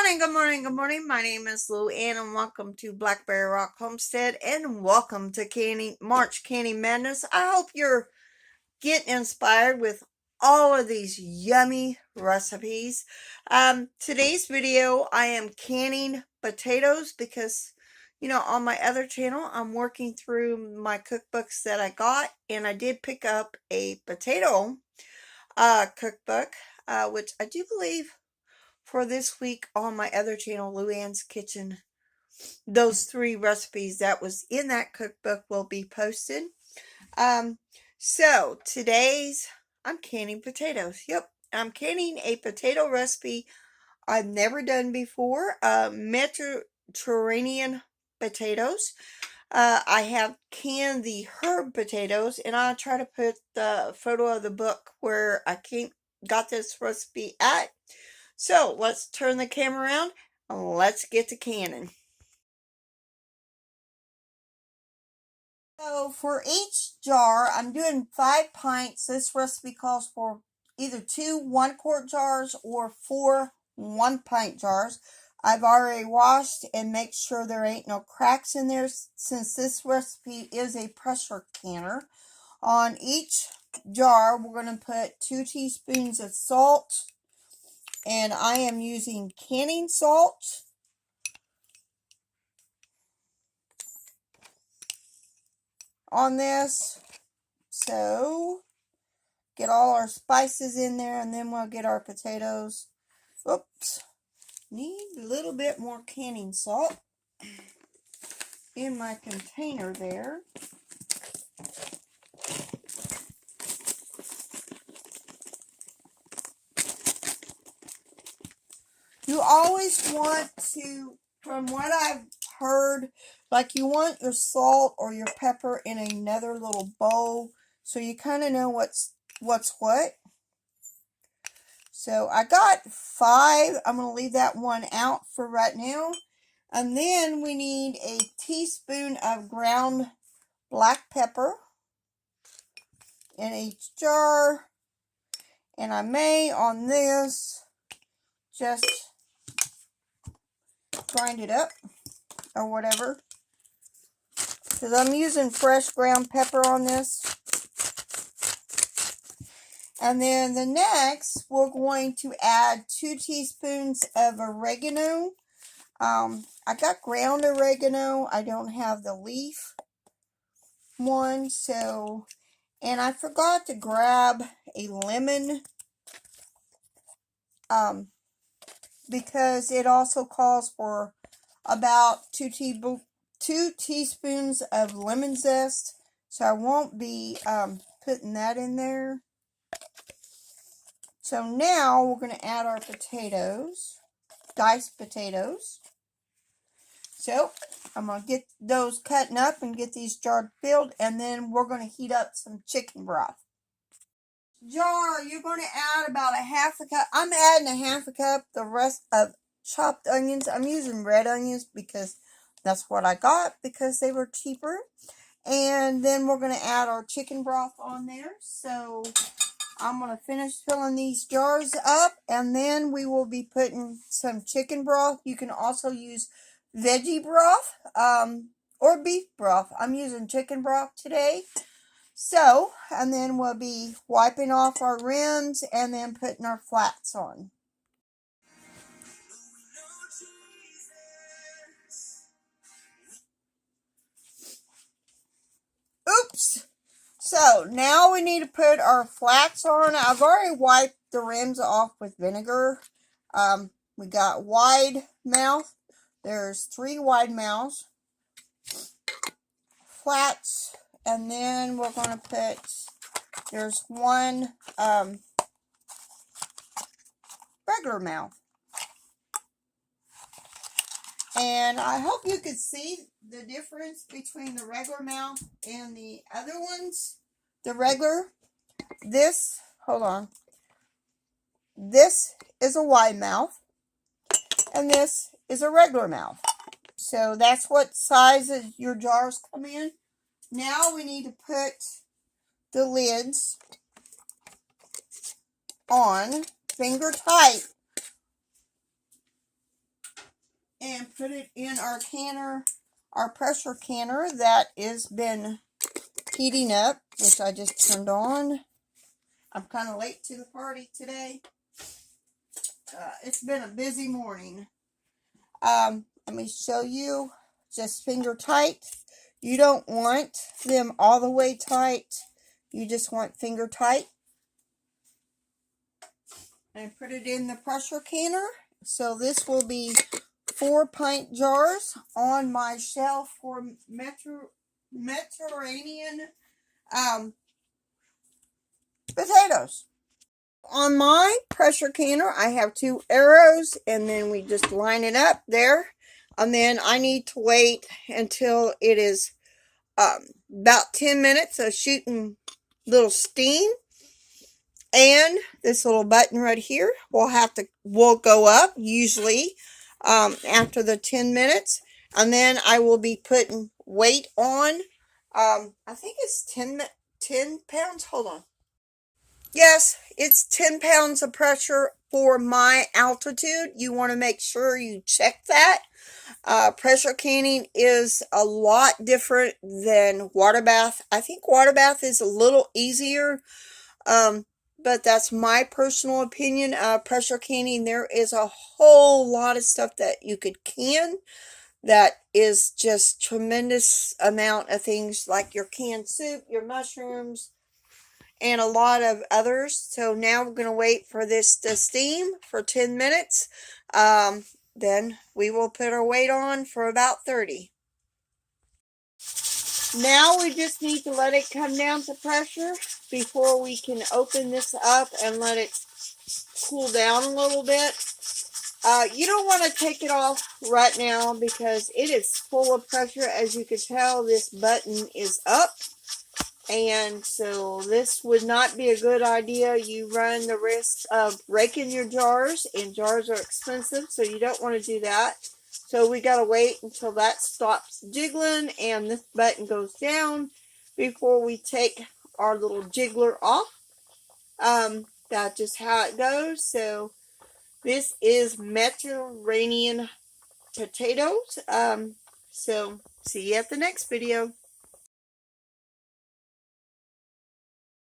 Good morning, good morning. My name is Lou Ann and welcome to Blackberryrock Homestead and welcome to March Canning Madness. I hope you're getting inspired with all of these yummy recipes. Today's video, I am canning potatoes because, on my other channel, I'm working through my cookbooks that I got, and I did pick up a potato cookbook, which I do believe for this week on my other channel, Luann's Kitchen. Those 3 recipes that was in that cookbook will be posted. So today's, I'm canning potatoes. Yep, I'm canning a potato recipe I've never done before. Mediterranean potatoes. I have canned the herb potatoes, and I'll try to put the photo of the book where I got this recipe at. So let's turn the camera around and let's get to canning. So for each jar, I'm doing 5 pints. This recipe calls for either 2 1-quart jars or 4 1-pint jars. I've already washed and make sure there ain't no cracks in there since this recipe is a pressure canner. On each jar, we're going to put 2 teaspoons of salt. And I am using canning salt. On this. So get all our spices in there and then we'll get our potatoes. Oops. Need a little bit more canning salt in my container there. You always want to, from what I've heard, like you want your salt or your pepper in another little bowl so you kind of know what's what. So I got 5. I'm going to leave that one out for right now. And then we need a teaspoon of ground black pepper in each jar. And I may on this just grind it up or whatever, because I'm using fresh ground pepper on this. And then the next, we're going to add 2 teaspoons of oregano. I got ground oregano. I don't have the leaf one, so, and I forgot to grab a lemon, because it also calls for about 2 teaspoons of lemon zest, so I won't be putting that in there. So now we're going to add our potatoes, diced potatoes. So I'm going to get those cutting up and get these jars filled, and then we're going to heat up some chicken broth. Jar, you're going to add about a 1/2 cup. I'm adding a 1/2 cup. The rest of chopped onions. I'm using red onions because that's what I got because they were cheaper. And then we're going to add our chicken broth on there. So I'm going to finish filling these jars up, and then we will be putting some chicken broth. You can also use veggie broth or beef broth. I'm using chicken broth today. So, and then we'll be wiping off our rims and then putting our flats on. Oops! So, now we need to put our flats on. I've already wiped the rims off with vinegar. We got wide mouth. There's 3 wide mouths. Flats. And then we're going to put, there's 1 regular mouth. And I hope you could see the difference between the regular mouth and the other ones. The regular, hold on. This is a wide mouth, and this is a regular mouth. So that's what sizes your jars come in. Now we need to put the lids on, finger tight. and put it in our canner, our pressure canner that has been heating up, which I just turned on. I'm kind of late to the party today. It's been a busy morning. Let me show you, just finger tight. You don't want them all the way tight. You just want finger tight. And put it in the pressure canner. So this will be 4-pint jars on my shelf for Mediterranean potatoes. On my pressure canner, I have 2 arrows, and then we just line it up there. And then I need to wait until it is about 10 minutes of shooting little steam. And this little button right here will go up usually after the 10 minutes. And then I will be putting weight on. I think it's 10 pounds. Hold on. Yes, it's 10 pounds of pressure for my altitude. You want to make sure you check that. Pressure canning is a lot different than water bath. I think water bath is a little easier, but that's my personal opinion. Pressure canning, there is a whole lot of stuff that you could can that is just tremendous amount of things, like your canned soup, your mushrooms, and a lot of others. So now we're going to wait for this to steam for 10 minutes. Then we will put our weight on for about 30. Now we just need to let it come down to pressure before we can open this up and let it cool down a little bit. You don't want to take it off right now because it is full of pressure. As you can tell, this button is up. And so this would not be a good idea. You run the risk of breaking your jars, and jars are expensive, so you don't want to do that. So we got to wait until that stops jiggling and this button goes down before we take our little jiggler off. That's just how it goes. So this is Mediterranean potatoes. So see you at the next video.